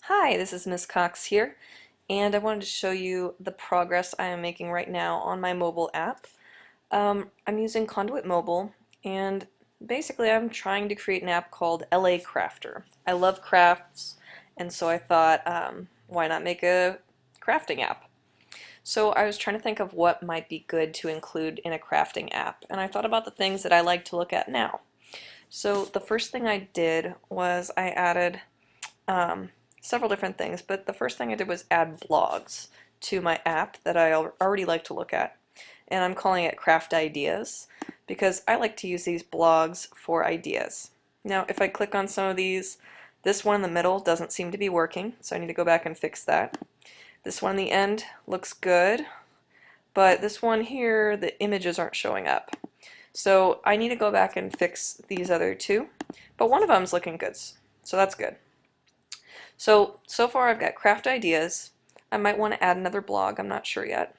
Hi, this is Miss Cox here, and I wanted to show you the progress I am making right now on my mobile app. I'm using Conduit Mobile, and basically I'm trying to create an app called LA Crafter. I love crafts, and so I thought, why not make a crafting app? So I was trying to think of what might be good to include in a crafting app, and I thought about the things that I like to look at now. So the first thing I did was I added um, several different things, but the first thing I did was add blogs to my app that I already like to look at. And I'm calling it Craft Ideas because I like to use these blogs for ideas. Now, if I click on some of these, this one in the middle doesn't seem to be working, so I need to go back and fix that. This one in the end looks good, but this one here, the images aren't showing up. So I need to go back and fix these other two, but one of them's looking good, so that's good. So far I've got craft ideas. I might want to add another blog, I'm not sure yet.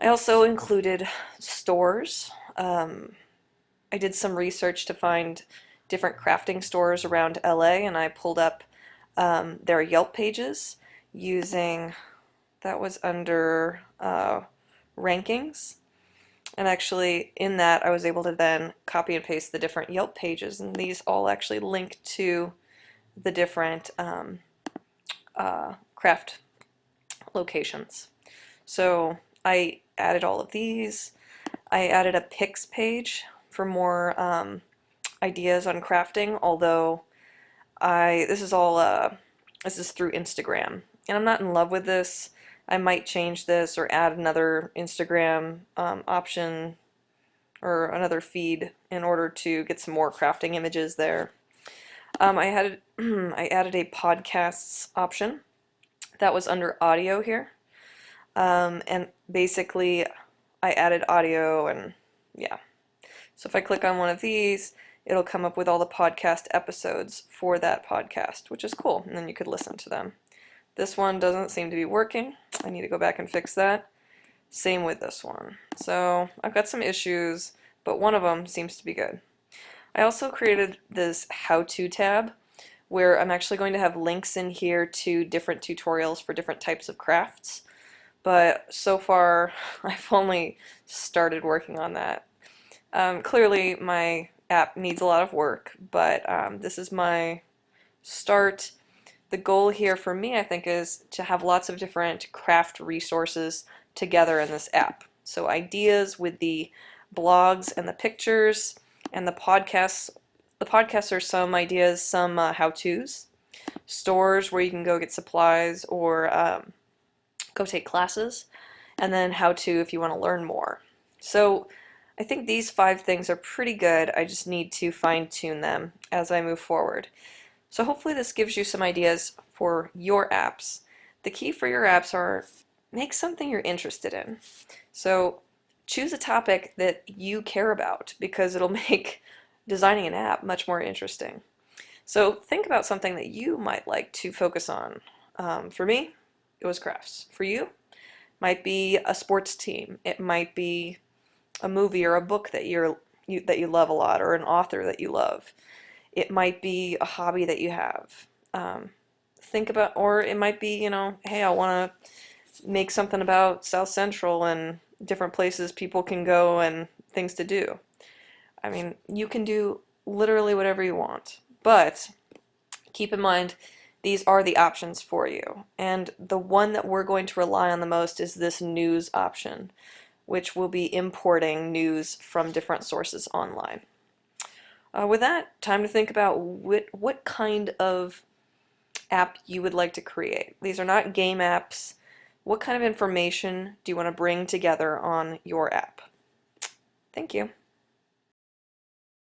I also included stores. I did some research to find different crafting stores around LA, and I pulled up their Yelp pages using, that was under rankings. And actually in that I was able to then copy and paste the different Yelp pages, and these all actually link to the different craft locations. So I added all of these. I added a pics page for more ideas on crafting, although this is through Instagram, and I'm not in love with this. I might change this or add another Instagram option or another feed in order to get some more crafting images there. I added a podcasts option that was under audio here, and basically I added audio, and yeah. So if I click on one of these, it'll come up with all the podcast episodes for that podcast, which is cool, and then you could listen to them. This one doesn't seem to be working. I need to go back and fix that. Same with this one. So I've got some issues, but one of them seems to be good. I also created this how-to tab where I'm actually going to have links in here to different tutorials for different types of crafts, but so far I've only started working on that. Clearly my app needs a lot of work, but this is my start. The goal here for me, I think, is to have lots of different craft resources together in this app. So ideas with the blogs and the pictures, and the podcasts. The podcasts are some ideas, some how-tos. Stores where you can go get supplies or go take classes. And then how-to if you want to learn more. So I think these 5 things are pretty good. I just need to fine-tune them as I move forward. So hopefully this gives you some ideas for your apps. The key for your apps are make something you're interested in. So choose a topic that you care about because it'll make designing an app much more interesting. So think about something that you might like to focus on. For me, it was crafts. For you, might be a sports team. It might be a movie or a book that that you love a lot, or an author that you love. It might be a hobby that you have. Think about, or it might be, hey, I want to make something about South Central and different places people can go and things to do. I mean, you can do literally whatever you want, but keep in mind these are the options for you. And the one that we're going to rely on the most is this news option, which will be importing news from different sources online. With that, time to think about what kind of app you would like to create. These are not game apps. What kind of information do you want to bring together on your app? Thank you.